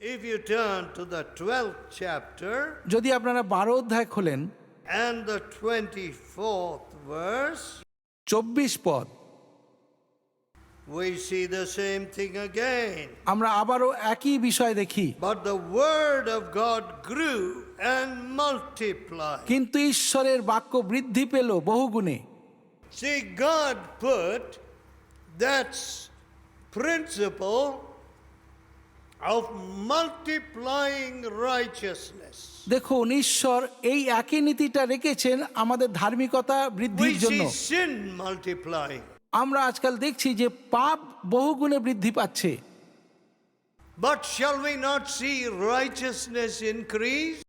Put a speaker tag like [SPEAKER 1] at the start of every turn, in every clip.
[SPEAKER 1] If you turn to the 12th chapter
[SPEAKER 2] যদি আপনারা 12 অধ্যায় খোলেন
[SPEAKER 1] and the 24th verse,
[SPEAKER 2] 24 পদ,
[SPEAKER 1] we see the same thing again.
[SPEAKER 2] আমরা আবারও একই বিষয় দেখি।
[SPEAKER 1] But the word of God grew and multiplied.
[SPEAKER 2] কিন্তু ঈশ্বরের বাক্য বৃদ্ধি পেল বহুগুণে।
[SPEAKER 1] See, God put that principle of multiplying righteousness.
[SPEAKER 2] দেখুন, ঈশ্বর এই একই নীতিটা রেখেছেন আমাদের ধার্মিকতা
[SPEAKER 1] We
[SPEAKER 2] বৃদ্ধির জন্য।
[SPEAKER 1] see sin multiplying.
[SPEAKER 2] আমরা আজকাল দেখছি যে পাপ বহুগুণে বৃদ্ধি পাচ্ছে।
[SPEAKER 1] But shall we not see righteousness increase?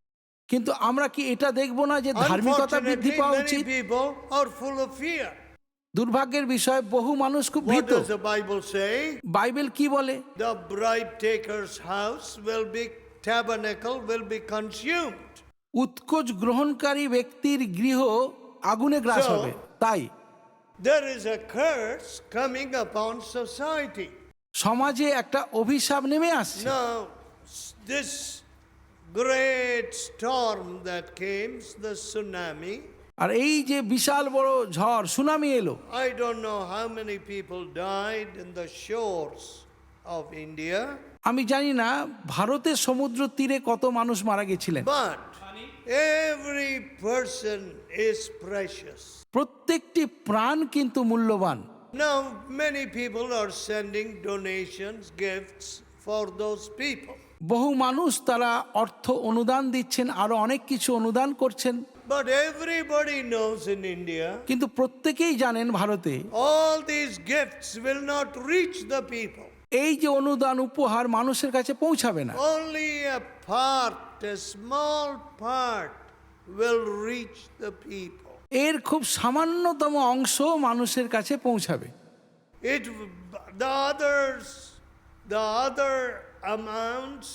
[SPEAKER 2] কিন্তু আমরা কি এটা দেখব না যে ধার্মিকতা বৃদ্ধি
[SPEAKER 1] Unfortunately,
[SPEAKER 2] পাওয়া
[SPEAKER 1] many
[SPEAKER 2] উচিত?
[SPEAKER 1] people are full of fear.
[SPEAKER 2] দুর্ভাগ্যের বিষয়, বহু মানুষ খুব
[SPEAKER 1] What
[SPEAKER 2] ভীত।
[SPEAKER 1] does the Bible say?
[SPEAKER 2] Bible কি বলে?
[SPEAKER 1] The bribe taker's house will be tabernacle will be consumed.
[SPEAKER 2] উৎকোচ গ্রহণকারী ব্যক্তির গৃহ আগুনে গ্রাস
[SPEAKER 1] So,
[SPEAKER 2] হবে। তাই
[SPEAKER 1] There is a curse coming upon society.
[SPEAKER 2] সমাজে একটা অভিশাপ নেমে আসছে।
[SPEAKER 1] Now, this great storm that came, the tsunami,
[SPEAKER 2] আর এই যে বিশাল বড় ঝড় সুনামি এলো,
[SPEAKER 1] I don't know how many people died in the shores of India,
[SPEAKER 2] আমি জানি না ভারতের সমুদ্র তীরে কত মানুষ মারা গেছিলেন।
[SPEAKER 1] but every person is precious.
[SPEAKER 2] প্রত্যেকটি প্রাণ কিন্তু মূল্যবান।
[SPEAKER 1] Now, many people are sending donations, gifts for those people.
[SPEAKER 2] বহু মানুষ তারা অর্থ অনুদান দিচ্ছেন, আরো অনেক কিছু অনুদান করছেন।
[SPEAKER 1] But everybody knows in India,
[SPEAKER 2] কিন্তু প্রত্যেকেই জানেন ভারতে
[SPEAKER 1] all these gifts will not reach the people.
[SPEAKER 2] এই যে অনুদান উপহার মানুষের কাছে পৌঁছাবে না।
[SPEAKER 1] Only a part, a small part will reach the people.
[SPEAKER 2] এর খুব সামান্যতম অংশ মানুষের কাছে পৌঁছাবে।
[SPEAKER 1] It, the other amounts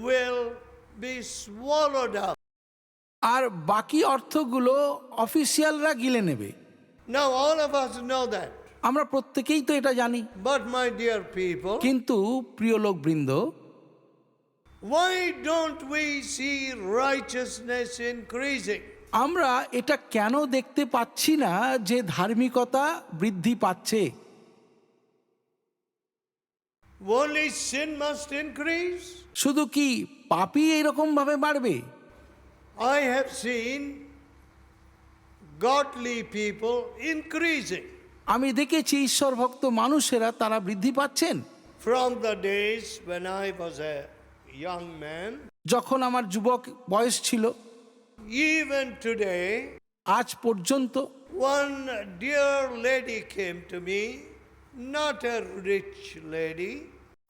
[SPEAKER 1] will be swallowed up.
[SPEAKER 2] আর বাকি অর্থগুলো অফিসিয়ালরা গিলে নেবে।
[SPEAKER 1] Now all of us know that.
[SPEAKER 2] আমরা প্রত্যেকেই তো এটা জানি।
[SPEAKER 1] But my dear people,
[SPEAKER 2] কিন্তু প্রিয় লোকবৃন্দ,
[SPEAKER 1] why don't we see righteousness increasing?
[SPEAKER 2] আমরা এটা কেন দেখতে পাচ্ছি না যে ধার্মিকতা বৃদ্ধি পাচ্ছে?
[SPEAKER 1] Only sin must increase?
[SPEAKER 2] শুধু কি পাপই এইরকম ভাবে বাড়বে?
[SPEAKER 1] I have seen godly people increasing
[SPEAKER 2] আমি দেখেছি ঈশ্বর ভক্ত মানুষেরা তারা বৃদ্ধি পাচ্ছেন।
[SPEAKER 1] from the days when I was a young man.
[SPEAKER 2] যখন আমার যুবক বয়স ছিল,
[SPEAKER 1] Even today,
[SPEAKER 2] আজ পর্যন্ত
[SPEAKER 1] one dear lady came to me, not a rich lady,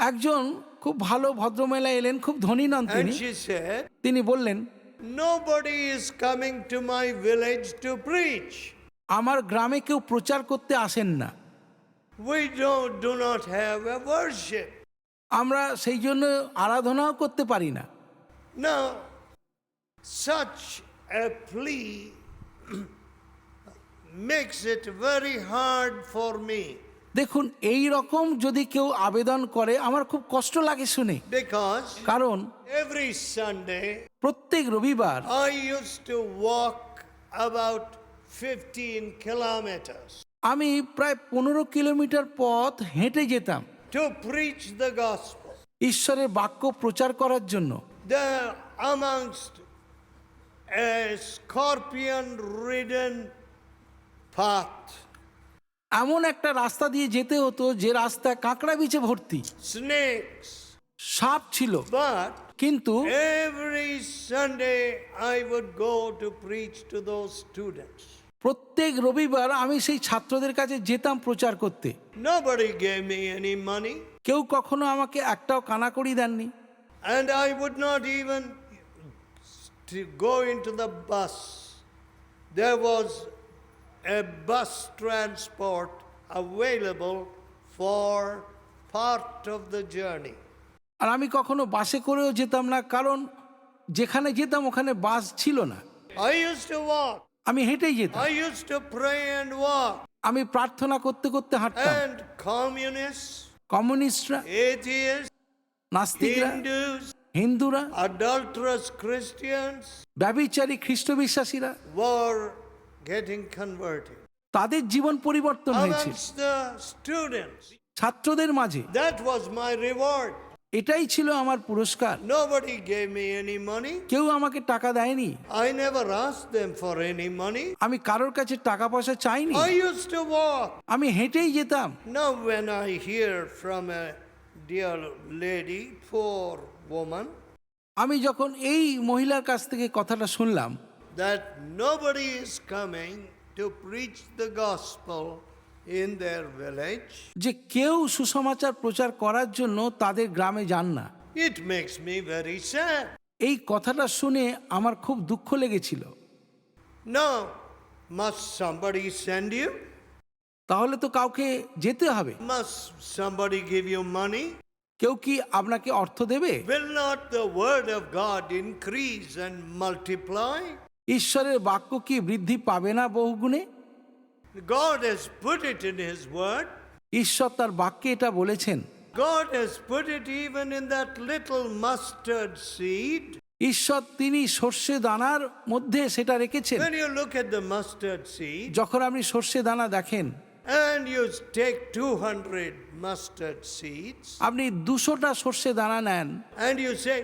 [SPEAKER 2] একজন খুব ভালো ভদ্রমহিলা এলেন, খুব ধনী নন
[SPEAKER 1] and
[SPEAKER 2] তিনি।
[SPEAKER 1] she said,
[SPEAKER 2] তিনি বললেন,
[SPEAKER 1] nobody is coming to my village to preach.
[SPEAKER 2] আমার গ্রামে কেউ প্রচার করতে আসেন না,
[SPEAKER 1] We do not have a worship.
[SPEAKER 2] আমরা সেই জন্য আরাধনাও করতে পারি না।
[SPEAKER 1] Now, such a plea makes it very hard for me,
[SPEAKER 2] দেখুন, এই রকম যদি কেউ আবেদন করে আমার খুব কষ্ট লাগে শুনে।
[SPEAKER 1] because
[SPEAKER 2] কারণ
[SPEAKER 1] every Sunday
[SPEAKER 2] প্রত্যেক রবিবার
[SPEAKER 1] I used to walk about 15 kilometers
[SPEAKER 2] আমি প্রায় 15 কিলোমিটার পথ হেঁটে যেতাম
[SPEAKER 1] to preach the gospel.
[SPEAKER 2] ঈশ্বরের বাক্য প্রচার করার জন্য।
[SPEAKER 1] There amongst a scorpion-ridden path,
[SPEAKER 2] এমন একটা রাস্তা দিয়ে যেতে হতো যে রাস্তা কাঁকড়া বিছে ভর্তি,
[SPEAKER 1] snakes,
[SPEAKER 2] সাপ ছিল।
[SPEAKER 1] but
[SPEAKER 2] কিন্তু
[SPEAKER 1] every Sunday I would go to preach to those students.
[SPEAKER 2] প্রত্যেক রবিবার আমি সেই ছাত্রদের কাছে যেতাম প্রচার করতে।
[SPEAKER 1] Nobody gave me any money,
[SPEAKER 2] কেউ কখনো আমাকে একটাও কানাকড়ি দেননি।
[SPEAKER 1] and I would not even to go into the bus. There was a bus transport available for part of the journey.
[SPEAKER 2] আর আমি কখনো বাসে করেও যেতাম না, কারণ যেখানে যেতাম ওখানে বাস ছিল না।
[SPEAKER 1] I used to walk.
[SPEAKER 2] আমি হেঁটেই যেতাম।
[SPEAKER 1] I used to pray and walk.
[SPEAKER 2] আমি প্রার্থনা করতে করতে হাঁটতাম।
[SPEAKER 1] And communists,
[SPEAKER 2] কমিউনিস্টরা,
[SPEAKER 1] atheists,
[SPEAKER 2] নাস্তিকরা,
[SPEAKER 1] Hindus,
[SPEAKER 2] হিন্দুরা,
[SPEAKER 1] adulterous Christians
[SPEAKER 2] ব্যভিচারী Christ বিশ্বাসীরা
[SPEAKER 1] were getting converted.
[SPEAKER 2] তাদের জীবন পরিবর্তন হয়েছে।
[SPEAKER 1] Amongst the students,
[SPEAKER 2] ছাত্রদের মাঝে
[SPEAKER 1] that was my reward.
[SPEAKER 2] এটাই ছিল আমার পুরস্কার।
[SPEAKER 1] Nobody gave me any money.
[SPEAKER 2] কেউ আমাকে টাকা দেয়নি,
[SPEAKER 1] I never asked them for any money.
[SPEAKER 2] আমি কারোর কাছে টাকা পয়সা চাইনি,
[SPEAKER 1] I used to walk.
[SPEAKER 2] আমি হেঁটেই যেতাম।
[SPEAKER 1] Now when I hear from a dear lady, poor woman,
[SPEAKER 2] আমি যখন এই মহিলার কাছ থেকে কথাটা শুনলাম
[SPEAKER 1] that nobody is coming to preach the gospel in their village,
[SPEAKER 2] যে কেউ সুসমাচার প্রচার করার জন্য তাদের গ্রামে যান না,
[SPEAKER 1] it makes me very sad.
[SPEAKER 2] এই কথাটা শুনে আমার খুব দুঃখ লেগেছিল।
[SPEAKER 1] Now, must somebody send you?
[SPEAKER 2] তাহলে তো কাউকে যেতে হবে,
[SPEAKER 1] Must somebody give you money?
[SPEAKER 2] কেউ কি আপনাকে অর্থ দেবে?
[SPEAKER 1] Will not the word of God increase and multiply?
[SPEAKER 2] ঈশ্বরের বাক্য কি বৃদ্ধি পাবে না বহুগুণে?
[SPEAKER 1] God has put it in His word.
[SPEAKER 2] ঈশ্বর তার বাক্যে এটা বলেছেন।
[SPEAKER 1] God has put it even in that little mustard seed.
[SPEAKER 2] ঈশ্বর তিনি সর্ষে দানার মধ্যে সেটা রেখেছেন।
[SPEAKER 1] When you look at the mustard seed
[SPEAKER 2] যখন আপনি সর্ষে দানা দেখেন,
[SPEAKER 1] and you take 200 mustard seeds
[SPEAKER 2] আপনি 200টা সর্ষে দানা নেন
[SPEAKER 1] and you say,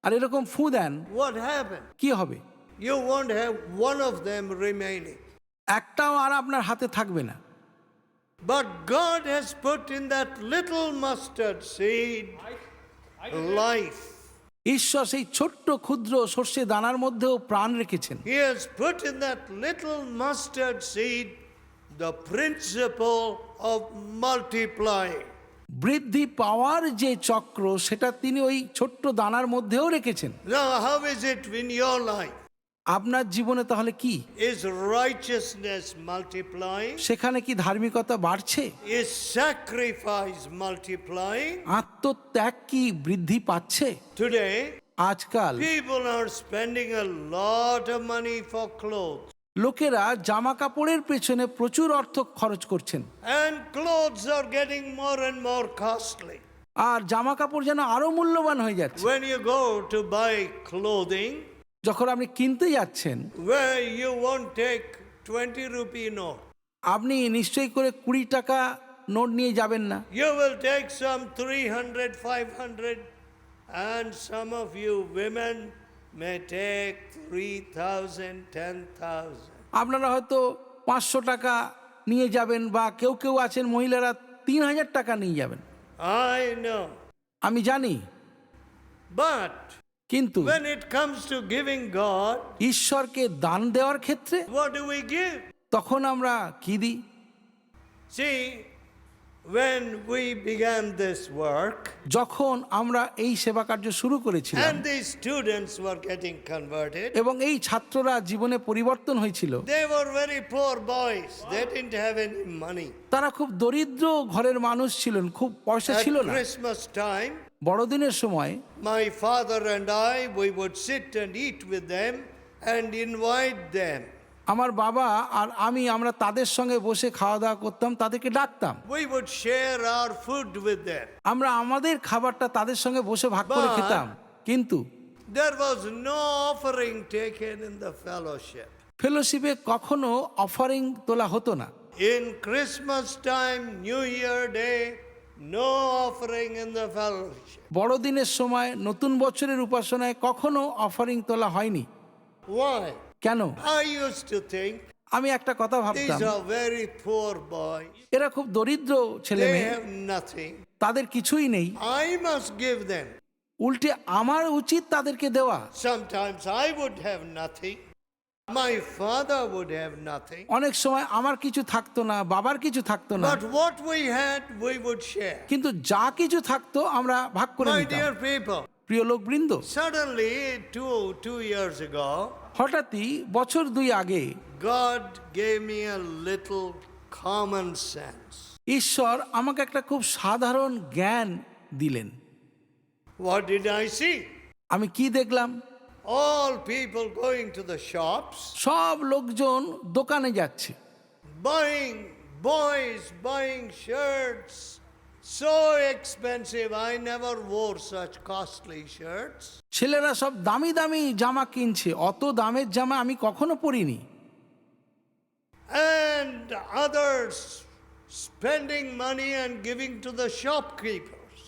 [SPEAKER 2] আর এরকম ফু দেন,
[SPEAKER 1] what happened?
[SPEAKER 2] কি হবে?
[SPEAKER 1] You won't have one of them remaining.
[SPEAKER 2] একটাও আর আপনার হাতে থাকবে না।
[SPEAKER 1] But God has put in that little mustard seed life.
[SPEAKER 2] ঈশ্বর সেই ছোট্ট ক্ষুদ্র সর্ষে দানার মধ্যেও প্রাণ রেখেছেন।
[SPEAKER 1] He has put in that little mustard seed the principle of multiplying.
[SPEAKER 2] বৃদ্ধি পাওয়ার যে চক্র সেটা তিনি ওই ছোট্ট দানার মধ্যেও রেখেছেন।
[SPEAKER 1] Now, how is it in your life?
[SPEAKER 2] আপনার জীবনে তাহলে কি?
[SPEAKER 1] Is righteousness multiplying?
[SPEAKER 2] সেখানে কি ধার্মিকতা বাড়ছে?
[SPEAKER 1] Is sacrifice multiplying?
[SPEAKER 2] আত্মত্যাগ কি বৃদ্ধি পাচ্ছে?
[SPEAKER 1] Today,
[SPEAKER 2] আজকাল
[SPEAKER 1] people are spending a lot of money for clothes.
[SPEAKER 2] লোকেরা জামা কাপড়ের পেছনে প্রচুর অর্থ খরচ করছেন,
[SPEAKER 1] And clothes are getting more and more costly.
[SPEAKER 2] আর জামা কাপড় যেন আরো মূল্যবান হয়ে যাচ্ছে।
[SPEAKER 1] When you go to buy clothing,
[SPEAKER 2] যখন আপনি কিনতে যাচ্ছেন,
[SPEAKER 1] where you won't take 20 rupee note.
[SPEAKER 2] আপনি নিশ্চয়ই করে 20 টাকা নোট নিয়ে যাবেন না।
[SPEAKER 1] You will take some 300, 500, and some of you women may take 3,000, 10,000.
[SPEAKER 2] আপনারা হয়তো 500 টাকা নিয়ে যাবেন, বা কেউ কেউ আছেন মহিলারা 3000 টাকা নিয়ে যাবেন।
[SPEAKER 1] I know.
[SPEAKER 2] আমি জানি,
[SPEAKER 1] But
[SPEAKER 2] কিন্তু
[SPEAKER 1] when it comes to giving God,
[SPEAKER 2] ঈশ্বরকে দান দেওয়ার ক্ষেত্রে
[SPEAKER 1] what do we give?
[SPEAKER 2] তখন আমরা কি দিই?
[SPEAKER 1] See, when we began this work,
[SPEAKER 2] যখন আমরা এই সেবা কার্য শুরু করেছিলাম
[SPEAKER 1] and these students were getting converted,
[SPEAKER 2] এবং এই ছাত্ররা জীবনে পরিবর্তন হয়েছিল,
[SPEAKER 1] they were very poor boys. They didn't have any money.
[SPEAKER 2] তারা খুব দরিদ্র ঘরের মানুষ ছিলেন, খুব পয়সা
[SPEAKER 1] At
[SPEAKER 2] ছিল না।
[SPEAKER 1] Christmas time,
[SPEAKER 2] বড়দিনের সময়
[SPEAKER 1] my father and I, we would sit and eat with them and invite them.
[SPEAKER 2] আমার বাবা আর আমরা তাদের সঙ্গে বসে খাওয়া দাওয়া করতাম, তাদেরকে ডাকতাম।
[SPEAKER 1] We would share our food with them.
[SPEAKER 2] আমরা আমাদের খাবারটা তাদের সঙ্গে বসে ভাগ করে খেতাম, কিন্তু
[SPEAKER 1] There was no offering taken in the fellowship.
[SPEAKER 2] ফেলোশিপে কখনো অফারিং তোলা হতো না।
[SPEAKER 1] In Christmas time, New Year Day, no offering in the fellowship.
[SPEAKER 2] বড়দিনের সময়, নতুন বছরের উপাসনায় কখনো অফারিং তোলা হয়নি।
[SPEAKER 1] Why?
[SPEAKER 2] কেন?
[SPEAKER 1] I used to think
[SPEAKER 2] আমি একটা কথা
[SPEAKER 1] these
[SPEAKER 2] ভাবতাম,
[SPEAKER 1] are very poor boys.
[SPEAKER 2] এরা খুব দরিদ্র ছেলে
[SPEAKER 1] They
[SPEAKER 2] মেয়ে,
[SPEAKER 1] have nothing.
[SPEAKER 2] তাদের কিছুই নেই,
[SPEAKER 1] I must give them.
[SPEAKER 2] উল্টে আমার উচিত তাদেরকে দেওয়া।
[SPEAKER 1] Sometimes I would have nothing. My father would have nothing.
[SPEAKER 2] অনেক সময় আমার কিছু থাকতো না, বাবার কিছু থাকতো না,
[SPEAKER 1] But what we had, we would share.
[SPEAKER 2] কিন্তু যা কিছু থাকতো আমরা ভাগ করে
[SPEAKER 1] My
[SPEAKER 2] নিতাম।
[SPEAKER 1] dear people,
[SPEAKER 2] প্রিয় লোকবৃন্দ,
[SPEAKER 1] suddenly, two years ago,
[SPEAKER 2] হঠাৎই বছর 2 আগে
[SPEAKER 1] God gave me a little common sense.
[SPEAKER 2] ঈশ্বর আমাকে একটা খুব সাধারণ জ্ঞান দিলেন।
[SPEAKER 1] What did I see?
[SPEAKER 2] আমি কি দেখলাম?
[SPEAKER 1] All people going to the shops,
[SPEAKER 2] সব লোকজন দোকানে যাচ্ছে,
[SPEAKER 1] boys buying shirts, So expensive. I never wore such costly shirts.
[SPEAKER 2] ছেলেরা সব দামি দামি জামা কিনছে, অত দামের জামা আমি কখনো পরিনি।
[SPEAKER 1] And others spending money and giving to the shopkeepers.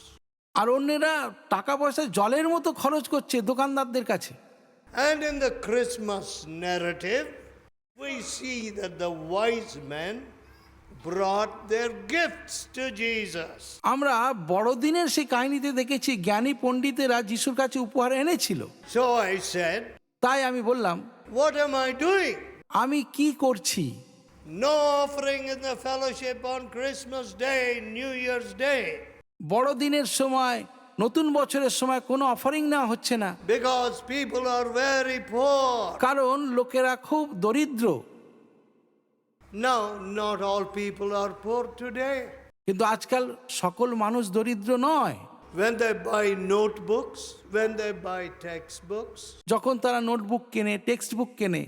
[SPEAKER 2] আর অন্যেরা টাকা পয়সা জলের মতো খরচ করছে দোকানদারদের কাছে।
[SPEAKER 1] And in the Christmas narrative, we see that the wise men brought their gifts to Jesus.
[SPEAKER 2] আমরা বড়দিনের সেই কাহিনীতে দেখেছি জ্ঞানী পণ্ডিতেরা যিশুর কাছে উপহার এনেছিল।
[SPEAKER 1] So I said,
[SPEAKER 2] তাই আমি বললাম,
[SPEAKER 1] what am I doing?
[SPEAKER 2] আমি কি করছি?
[SPEAKER 1] No offering in the fellowship on Christmas Day, New Year's Day,
[SPEAKER 2] বড়দিনের সময়, নতুন বছরের সময় কোনো অফারিং না হচ্ছে না,
[SPEAKER 1] because people are very poor.
[SPEAKER 2] কারণ লোকেরা খুব দরিদ্র।
[SPEAKER 1] Now, not all people are poor today.
[SPEAKER 2] কিন্তু আজকাল সকল মানুষ দরিদ্র নয়।
[SPEAKER 1] When they buy notebooks, when they buy textbooks,
[SPEAKER 2] যখন তারা নোটবুক কেনে, টেক্সট বুক কেনে,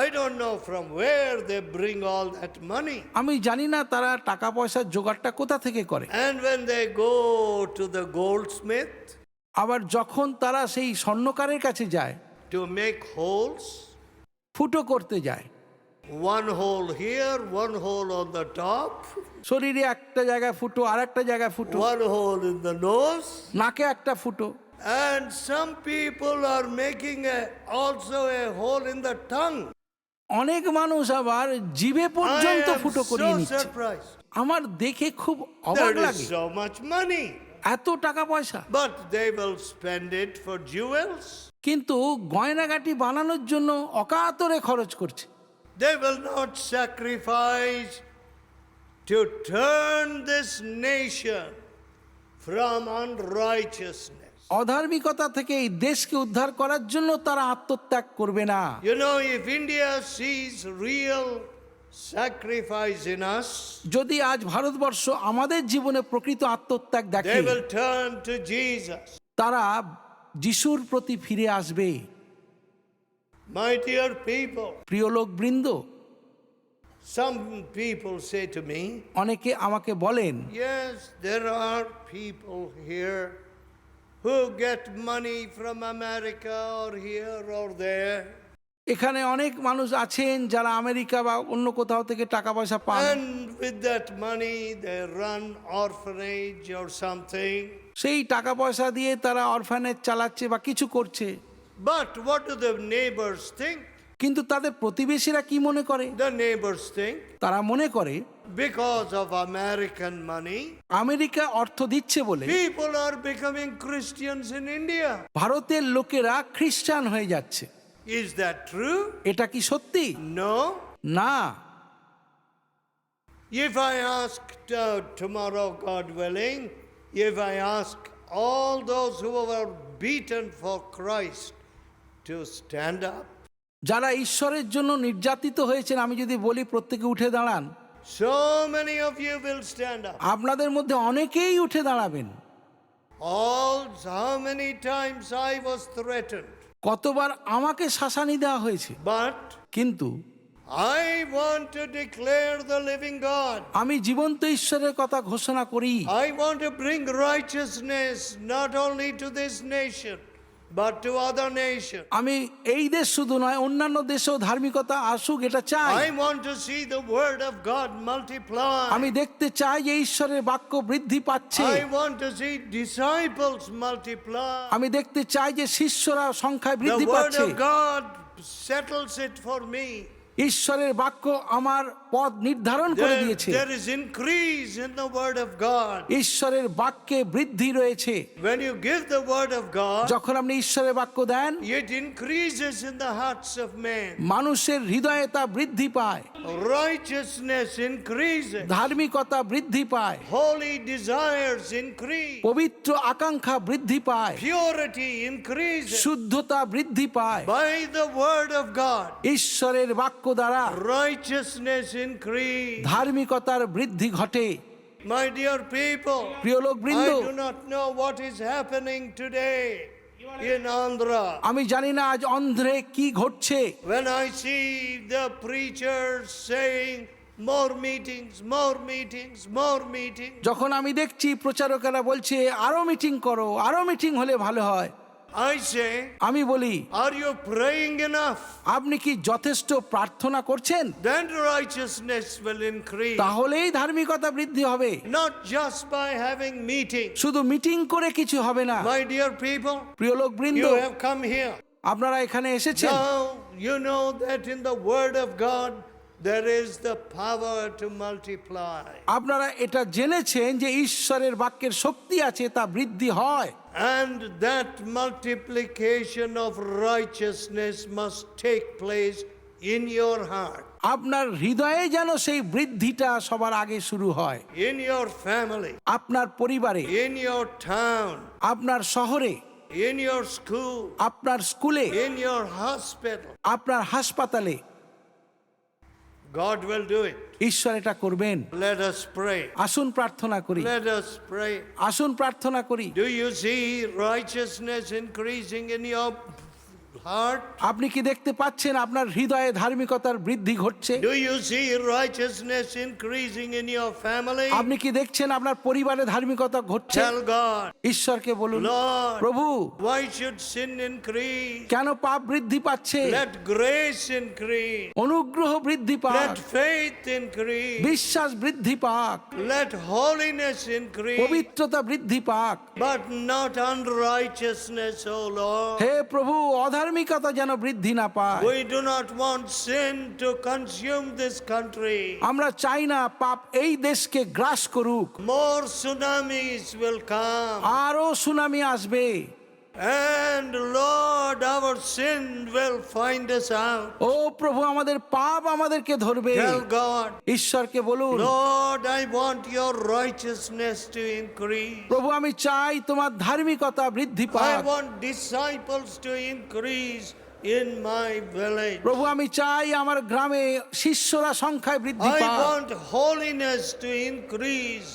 [SPEAKER 1] I don't know from where they bring all that money.
[SPEAKER 2] আমি জানি না তারা টাকা পয়সার জোগাড়টা কোথা থেকে করে।
[SPEAKER 1] And when they go to the goldsmith
[SPEAKER 2] আবার যখন তারা সেই স্বর্ণকারের কাছে যায়,
[SPEAKER 1] to make holes,
[SPEAKER 2] ফুটো করতে যায়,
[SPEAKER 1] one hole here, one hole on the top,
[SPEAKER 2] শরীরে একটা জায়গায় ফুটো, আর একটা জায়গায় ফুটো,
[SPEAKER 1] one hole in the nose,
[SPEAKER 2] নাকে একটা ফুটো,
[SPEAKER 1] and some people are making also a hole in the tongue.
[SPEAKER 2] অনেক মানুষ আবার জিভে
[SPEAKER 1] I
[SPEAKER 2] পর্যন্ত
[SPEAKER 1] am
[SPEAKER 2] ফুটো করিয়ে
[SPEAKER 1] so
[SPEAKER 2] নিচ্ছে।
[SPEAKER 1] surprised.
[SPEAKER 2] আমার দেখে খুব অবাক
[SPEAKER 1] There
[SPEAKER 2] লাগে,
[SPEAKER 1] is so much money,
[SPEAKER 2] এত টাকা পয়সা,
[SPEAKER 1] but they will spend it for jewels.
[SPEAKER 2] কিন্তু গয়নাগাটি বানানোর জন্য অকাতরে খরচ করছে।
[SPEAKER 1] They will not sacrifice to turn this nation from unrighteousness.
[SPEAKER 2] অধার্মিকতা থেকে এই দেশকে উদ্ধার করার জন্য তারা আত্মত্যাগ করবে না।
[SPEAKER 1] You know, if India sees real sacrifice in us,
[SPEAKER 2] যদি আজ ভারতবর্ষ আমাদের জীবনে প্রকৃত আত্মত্যাগ দেখে,
[SPEAKER 1] they will turn to Jesus.
[SPEAKER 2] তারা যিশুর প্রতি ফিরে আসবে।
[SPEAKER 1] My dear people,
[SPEAKER 2] প্রিয় লোকবৃন্দ,
[SPEAKER 1] some people say to me,
[SPEAKER 2] অনেকে আমাকে বলেন,
[SPEAKER 1] yes, there are people here who get money from America or here or there.
[SPEAKER 2] এখানে অনেক মানুষ আছেন যারা আমেরিকা বা অন্য কোথাও থেকে টাকা পয়সা পান,
[SPEAKER 1] And with that money, they run orphanage or something.
[SPEAKER 2] সেই টাকা পয়সা দিয়ে তারা অরফানেজ চালাচ্ছে বা কিছু করছে।
[SPEAKER 1] But what do the neighbors think?
[SPEAKER 2] কিন্তু তাদের প্রতিবেশীরা কি মনে করে?
[SPEAKER 1] The neighbors think
[SPEAKER 2] তারা মনে করে
[SPEAKER 1] because of American money,
[SPEAKER 2] America অর্থ দিচ্ছে বলে
[SPEAKER 1] people are becoming Christians in India.
[SPEAKER 2] ভারতের লোকেরা খ্রিস্টান হয়ে যাচ্ছে।
[SPEAKER 1] Is that true?
[SPEAKER 2] এটা কি সত্যি?
[SPEAKER 1] No.
[SPEAKER 2] না।
[SPEAKER 1] If I ask tomorrow, God willing, if I ask all those who were beaten for Christ to stand up,
[SPEAKER 2] যারা ঈশ্বরের জন্য নির্যাতিত হয়েছেন, আমি যদি বলি প্রত্যেকে উঠে দাঁড়ান,
[SPEAKER 1] so many of you will stand up.
[SPEAKER 2] আপনাদের মধ্যে অনেকেই উঠে দাঁড়াবেন।
[SPEAKER 1] How many times I was threatened.
[SPEAKER 2] কতবার আমাকে শাসানি দেওয়া হয়েছে,
[SPEAKER 1] But
[SPEAKER 2] কিন্তু
[SPEAKER 1] I want to declare the living God.
[SPEAKER 2] আমি জীবন্ত ঈশ্বরের কথা ঘোষণা করি।
[SPEAKER 1] I want to bring righteousness not only to this nation, but to other nations.
[SPEAKER 2] আমি এই দেশ শুধু নয়, অন্যান্য দেশেও ধার্মিকতা আসুক, এটা চাই।
[SPEAKER 1] I want to see the word of God multiply.
[SPEAKER 2] আমি দেখতে চাই যে ঈশ্বরের বাক্য বৃদ্ধি পাচ্ছে।
[SPEAKER 1] I want to see disciples multiply.
[SPEAKER 2] আমি দেখতে চাই যে শিষ্যরা সংখ্যায়
[SPEAKER 1] The
[SPEAKER 2] বৃদ্ধি
[SPEAKER 1] word
[SPEAKER 2] পাচ্ছে।
[SPEAKER 1] of God settles it for me.
[SPEAKER 2] ঈশ্বরের বাক্য আমার পথ নির্ধারণ করে দিয়েছে।
[SPEAKER 1] There is increase in the word of God.
[SPEAKER 2] ঈশ্বরের বাক্যে বৃদ্ধি রয়েছে।
[SPEAKER 1] When you give the word of God,
[SPEAKER 2] যখন আপনি ঈশ্বরের বাক্য দেন,
[SPEAKER 1] it increases in the hearts of men.
[SPEAKER 2] মানুষের হৃদয়ে তা বৃদ্ধি পায়,
[SPEAKER 1] Righteousness increases.
[SPEAKER 2] ধার্মিকতা বৃদ্ধি পায়,
[SPEAKER 1] Holy desires increase.
[SPEAKER 2] পবিত্র আকাঙ্ক্ষা বৃদ্ধি পায়,
[SPEAKER 1] Purity increases.
[SPEAKER 2] শুদ্ধতা বৃদ্ধি পায়।
[SPEAKER 1] By the word of God,
[SPEAKER 2] ঈশ্বরের বাক্য দ্বারা
[SPEAKER 1] righteousness increase.
[SPEAKER 2] ধার্মিকতার বৃদ্ধি ঘটে।
[SPEAKER 1] My dear people,
[SPEAKER 2] প্রিয় লোকবৃন্দ,
[SPEAKER 1] I do not know what is happening today in Andhra.
[SPEAKER 2] আমি জানি না আজ অন্ধ্রে কি ঘটছে।
[SPEAKER 1] When I see the preachers saying more meetings, more meetings, more meetings.
[SPEAKER 2] যখন আমি দেখছি প্রচারকেরা বলছে আরো মিটিং করো, আরো মিটিং হলে ভালো হয়,
[SPEAKER 1] I say,
[SPEAKER 2] আমি বলি
[SPEAKER 1] are you praying enough?
[SPEAKER 2] আপনি কি যথেষ্ট প্রার্থনা করছেন?
[SPEAKER 1] Then righteousness will increase.
[SPEAKER 2] তাহলেই ধার্মিকতা বৃদ্ধি হবে,
[SPEAKER 1] Not just by having meetings.
[SPEAKER 2] শুধু মিটিং করে কিছু হবে না।
[SPEAKER 1] My dear people,
[SPEAKER 2] প্রিয় লোক বৃন্দ,
[SPEAKER 1] you have come here.
[SPEAKER 2] আপনারা এখানে এসেছেন,
[SPEAKER 1] Now you know that in the Word of God there is the power to multiply.
[SPEAKER 2] আপনারা এটা জেনেছেন যে ঈশ্বরের বাক্যের শক্তি আছে, তা বৃদ্ধি হয়।
[SPEAKER 1] And that multiplication of righteousness must take place in your heart,
[SPEAKER 2] আপনার হৃদয়ে যেন সেই বৃদ্ধিটা সবার আগে শুরু হয়,
[SPEAKER 1] in your family,
[SPEAKER 2] আপনার পরিবারে,
[SPEAKER 1] in your town,
[SPEAKER 2] আপনার শহরে,
[SPEAKER 1] in your school,
[SPEAKER 2] আপনার স্কুলে,
[SPEAKER 1] in your hospital.
[SPEAKER 2] আপনার হাসপাতালে।
[SPEAKER 1] God will do it.
[SPEAKER 2] ঈশ্বর এটা করবেন।
[SPEAKER 1] Let us pray.
[SPEAKER 2] আসুন প্রার্থনা করি,
[SPEAKER 1] Let us pray.
[SPEAKER 2] আসুন প্রার্থনা করি।
[SPEAKER 1] Do you see righteousness increasing in your heart?
[SPEAKER 2] আপনি কি দেখতে পাচ্ছেন আপনার হৃদয়ে ধার্মিকতার বৃদ্ধি ঘটছে?
[SPEAKER 1] Do you see righteousness increasing in your family?
[SPEAKER 2] আপনি কি দেখছেন আপনার পরিবারে ধার্মিকতা ঘটছে?
[SPEAKER 1] Tell God,
[SPEAKER 2] ঈশ্বরকে বলুন,
[SPEAKER 1] Lord,
[SPEAKER 2] প্রভু,
[SPEAKER 1] why should sin increase?
[SPEAKER 2] কেন পাপ বৃদ্ধি পাচ্ছে?
[SPEAKER 1] Let grace increase.
[SPEAKER 2] অনুগ্রহ বৃদ্ধি পাক,
[SPEAKER 1] Let faith increase.
[SPEAKER 2] বিশ্বাস বৃদ্ধি পাক,
[SPEAKER 1] Let holiness increase.
[SPEAKER 2] পবিত্রতা বৃদ্ধি পাক।
[SPEAKER 1] But not unrighteousness, O Lord.
[SPEAKER 2] হে প্রভু, অধার্মিকতা যেন বৃদ্ধি না পায়।
[SPEAKER 1] We do not want sin to consume this country.
[SPEAKER 2] আমরা চাই না পাপ এই দেশকে গ্রাস করুক।
[SPEAKER 1] More tsunamis will come.
[SPEAKER 2] আরো সুনামি আসবে।
[SPEAKER 1] And Lord, our sin will find us out.
[SPEAKER 2] ও প্রভু, আমাদের পাপ আমাদেরকে ধরবে।
[SPEAKER 1] Tell God,
[SPEAKER 2] ঈশ্বরকে বলুন,
[SPEAKER 1] Lord, I want your righteousness to increase.
[SPEAKER 2] প্রভু, আমি চাই তোমার ধার্মিকতা বৃদ্ধি
[SPEAKER 1] I
[SPEAKER 2] পাক।
[SPEAKER 1] want disciples to increase in my village.
[SPEAKER 2] প্রভু, আমি চাই আমার গ্রামে শিষ্যরা সংখ্যায় বৃদ্ধি
[SPEAKER 1] I
[SPEAKER 2] পাক।
[SPEAKER 1] want holiness to increase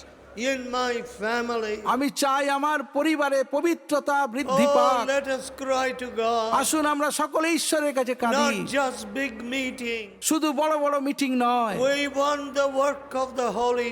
[SPEAKER 1] in my family.
[SPEAKER 2] আমি চাই আমার পরিবারে পবিত্রতা বৃদ্ধি
[SPEAKER 1] Oh,
[SPEAKER 2] পাক।
[SPEAKER 1] let us cry to God.
[SPEAKER 2] আসুন আমরা সকলে ঈশ্বরের কাছে কাঁদি।
[SPEAKER 1] Not just big meeting.
[SPEAKER 2] শুধু বড় বড় মিটিং নয়,
[SPEAKER 1] We want the work of the Holy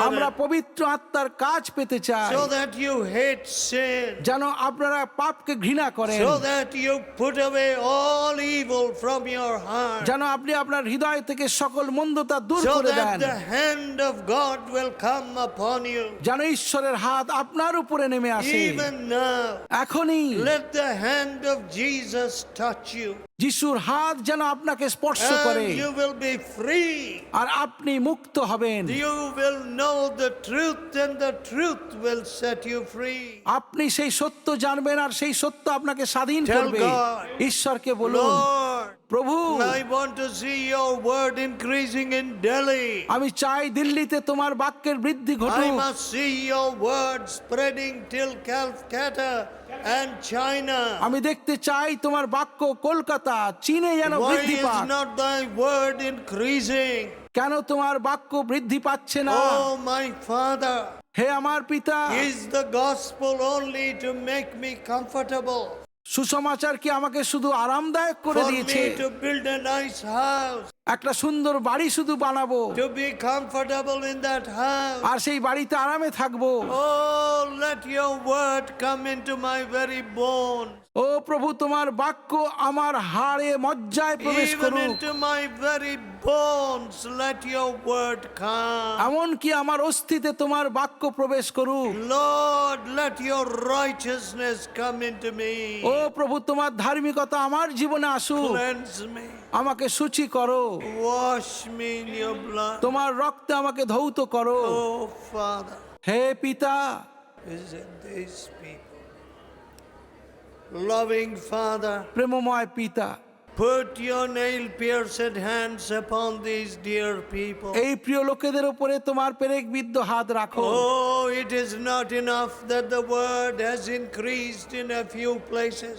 [SPEAKER 2] আমরা
[SPEAKER 1] Spirit
[SPEAKER 2] পবিত্র আত্মার কাজ পেতে চাই,
[SPEAKER 1] so that you hate sin,
[SPEAKER 2] যেন আপনারা পাপকে ঘৃণা করেন,
[SPEAKER 1] so that you put away all evil from your heart,
[SPEAKER 2] যেন আপনি আপনার হৃদয় থেকে সকল মন্দতা দূর
[SPEAKER 1] so
[SPEAKER 2] করে
[SPEAKER 1] that
[SPEAKER 2] then,
[SPEAKER 1] the hand of God will come upon you.
[SPEAKER 2] যেন ঈশ্বরের হাত আপনার উপরে নেমে আসে।
[SPEAKER 1] Even now,
[SPEAKER 2] এখনই
[SPEAKER 1] let the hand of Jesus touch you,
[SPEAKER 2] যিশুর হাত যেন আপনাকে স্পর্শ করে,
[SPEAKER 1] and you will be free.
[SPEAKER 2] আর আপনি মুক্ত হবেন।
[SPEAKER 1] You will know the truth, and the truth will set you free.
[SPEAKER 2] আপনি সেই সত্য জানবেন, আর সেই সত্য আপনাকে স্বাধীন
[SPEAKER 1] Tell
[SPEAKER 2] করবে।
[SPEAKER 1] God,
[SPEAKER 2] ঈশ্বরকে বলুন,
[SPEAKER 1] Lord,
[SPEAKER 2] প্রভু,
[SPEAKER 1] I want to see your word increasing in Delhi.
[SPEAKER 2] আমি চাই দিল্লিতে তোমার বাক্যের বৃদ্ধি
[SPEAKER 1] I
[SPEAKER 2] ঘটুক।
[SPEAKER 1] must see your word spreading till Calcutta and China.
[SPEAKER 2] আমি দেখতে চাই তোমার বাক্য কলকাতা, চীনে যেন
[SPEAKER 1] Why
[SPEAKER 2] বৃদ্ধি
[SPEAKER 1] is
[SPEAKER 2] পাক।
[SPEAKER 1] not thy word increasing?
[SPEAKER 2] কেন তোমার বাক্য বৃদ্ধি পাচ্ছে না?
[SPEAKER 1] Oh, my Father,
[SPEAKER 2] হে আমার পিতা,
[SPEAKER 1] is the gospel only to make me comfortable?
[SPEAKER 2] সুসমাচার কি আমাকে শুধু আরামদায়ক করে
[SPEAKER 1] For
[SPEAKER 2] দিয়েছে?
[SPEAKER 1] me to build a nice house,
[SPEAKER 2] একটা সুন্দর বাড়ি শুধু বানাবো,
[SPEAKER 1] to be comfortable in that house?
[SPEAKER 2] আর সেই বাড়িতে আরামে থাকবো?
[SPEAKER 1] Oh, let your word come into my very bones,
[SPEAKER 2] ও প্রভু, তোমার বাক্য আমার হাড়ে মজ্জায় প্রবেশ
[SPEAKER 1] even
[SPEAKER 2] করুক।
[SPEAKER 1] into my very bones. Let your word come.
[SPEAKER 2] এমনকি আমার অস্থিতে তোমার বাক্য প্রবেশ করুক।
[SPEAKER 1] Lord, let your righteousness come into me.
[SPEAKER 2] ও প্রভু, তোমার ধার্মিকতা আমার জীবনে আসুক।
[SPEAKER 1] Cleanse me.
[SPEAKER 2] আমাকে সূচি করো,
[SPEAKER 1] Wash me in your blood.
[SPEAKER 2] তোমার রক্তে আমাকে ধৌত করো।
[SPEAKER 1] Oh, Father,
[SPEAKER 2] হে পিতা,
[SPEAKER 1] visit these people. Loving Father,
[SPEAKER 2] প্রেমময় পিতা,
[SPEAKER 1] put your nail-pierced hands upon these dear people.
[SPEAKER 2] এই প্রিয় লোকেদের উপরে তোমার পেরেকবিদ্ধ হাত রাখো।
[SPEAKER 1] Oh, it is not enough that the word has increased in a few places.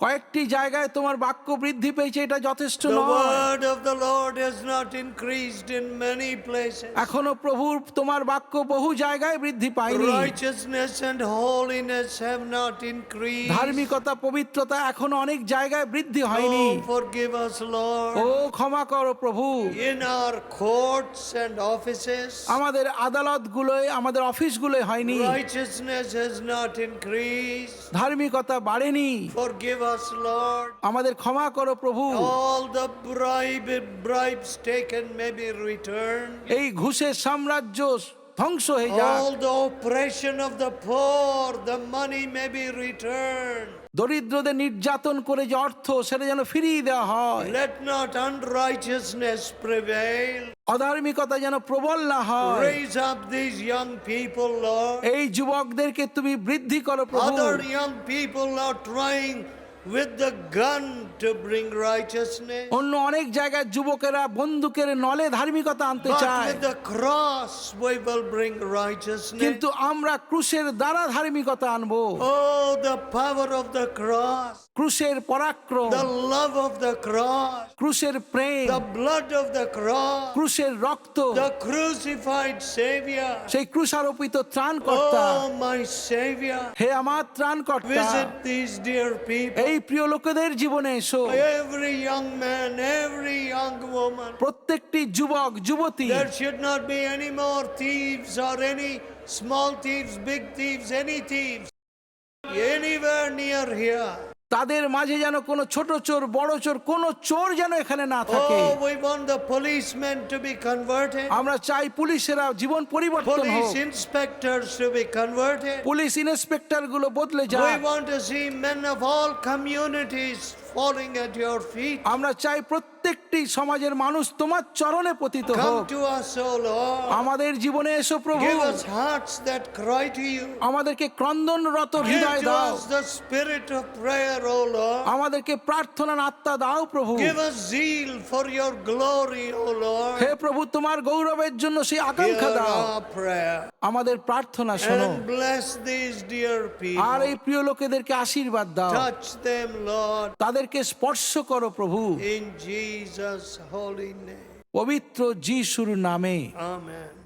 [SPEAKER 2] কয়েকটি জায়গায় তোমার বাক্য বৃদ্ধি পেয়েছে, এটা যথেষ্ট
[SPEAKER 1] The
[SPEAKER 2] নয়।
[SPEAKER 1] word of the Lord has not increased in many places.
[SPEAKER 2] এখনো প্রভুর তোমার বাক্য বহু জায়গায় বৃদ্ধি পায়নি।
[SPEAKER 1] Righteousness and holiness have not increased.
[SPEAKER 2] ধার্মিকতা পবিত্রতা এখনো অনেক জায়গায় বৃদ্ধি হয়নি।
[SPEAKER 1] Oh, forgive us,
[SPEAKER 2] ও
[SPEAKER 1] Lord.
[SPEAKER 2] ক্ষমা করো প্রভু।
[SPEAKER 1] In our courts and offices,
[SPEAKER 2] আমাদের আদালতগুলোয় আমাদের অফিসগুলোয় হয়নি,
[SPEAKER 1] righteousness has not increased.
[SPEAKER 2] ধার্মিকতা বাড়েনি।
[SPEAKER 1] Forgive us, Lord.
[SPEAKER 2] আমাদের ক্ষমা করো প্রভু।
[SPEAKER 1] All the bribes taken may be returned.
[SPEAKER 2] এই ঘুষের সাম্রাজ্য ধ্বংস হয়ে যাক।
[SPEAKER 1] All the oppression of the poor, the money may be returned.
[SPEAKER 2] দরিদ্রদের নির্যাতন করে যে অর্থ সেটা যেন ফিরিয়ে দেওয়া হয়।
[SPEAKER 1] Let not unrighteousness prevail.
[SPEAKER 2] অধার্মিকতা যেন প্রবল না হয়।
[SPEAKER 1] Raise up these young people, Lord.
[SPEAKER 2] এই যুবকদেরকে তুমি বৃদ্ধি করো প্রভু।
[SPEAKER 1] Other young people are trying with the gun to bring righteousness.
[SPEAKER 2] অন্য অনেক জায়গায় যুবকেরা বন্দুকের নলে ধার্মিকতা আনতে
[SPEAKER 1] But
[SPEAKER 2] চায়,
[SPEAKER 1] with the cross we will bring righteousness.
[SPEAKER 2] কিন্তু আমরা ক্রুশের দ্বারা ধার্মিকতা আনবো।
[SPEAKER 1] Oh, the power of the cross,
[SPEAKER 2] ক্রুশের পরাক্রম,
[SPEAKER 1] the love of the cross,
[SPEAKER 2] ক্রুশের প্রেম,
[SPEAKER 1] the blood of the cross,
[SPEAKER 2] ক্রুশের রক্ত,
[SPEAKER 1] the crucified Savior.
[SPEAKER 2] সেই ক্রুশারোপিত ত্রাণকর্তা।
[SPEAKER 1] Oh, my Savior,
[SPEAKER 2] হে আমার ত্রাণকর্তা,
[SPEAKER 1] visit these dear people.
[SPEAKER 2] এই প্রিয় লোকেদের জীবনে এসো।
[SPEAKER 1] Every young man, every young woman.
[SPEAKER 2] প্রত্যেকটি যুবক যুবতী,
[SPEAKER 1] There should not be any more thieves or any small thieves, big thieves, any thieves anywhere near here.
[SPEAKER 2] তাদের মাঝে যেন কোনো ছোট চোর বড় চোর কোনো চোর যেন এখানে না থাকে।
[SPEAKER 1] Oh, we want the policemen to be converted,
[SPEAKER 2] আমরা চাই পুলিশেরা জীবন পরিবর্তন হোক,
[SPEAKER 1] police inspectors to be converted.
[SPEAKER 2] Police inspector গুলো বদলে
[SPEAKER 1] We
[SPEAKER 2] যায়।
[SPEAKER 1] want to see men of all communities falling at your feet.
[SPEAKER 2] আমরা চাই প্রত্যেকটি সমাজের মানুষ তোমার চরণে পতিত
[SPEAKER 1] Come
[SPEAKER 2] হোক।
[SPEAKER 1] to us, O Lord.
[SPEAKER 2] আমাদের জীবনে এসো প্রভু,
[SPEAKER 1] Give us hearts that cry to you.
[SPEAKER 2] আমাদেরকে ক্রন্দনরত
[SPEAKER 1] Give
[SPEAKER 2] হৃদয়
[SPEAKER 1] to
[SPEAKER 2] দাও,
[SPEAKER 1] us the spirit of prayer, O Lord.
[SPEAKER 2] আমাদেরকে প্রার্থনার আত্মা দাও প্রভু।
[SPEAKER 1] Give us zeal for your glory, O Lord.
[SPEAKER 2] হে প্রভু, তোমার গৌরবের জন্য সেই
[SPEAKER 1] Hear
[SPEAKER 2] আকাঙ্ক্ষা দাও।
[SPEAKER 1] our prayer
[SPEAKER 2] আমাদের প্রার্থনা শোনো,
[SPEAKER 1] and bless these dear
[SPEAKER 2] R
[SPEAKER 1] people.
[SPEAKER 2] এই প্রিয় লোকেদেরকে আশীর্বাদ দাও।
[SPEAKER 1] Touch them, Lord,
[SPEAKER 2] তাদেরকে স্পর্শ করো প্রভু,
[SPEAKER 1] in Jesus' holy name.
[SPEAKER 2] পবিত্র যিশুর নামে।
[SPEAKER 1] Amen.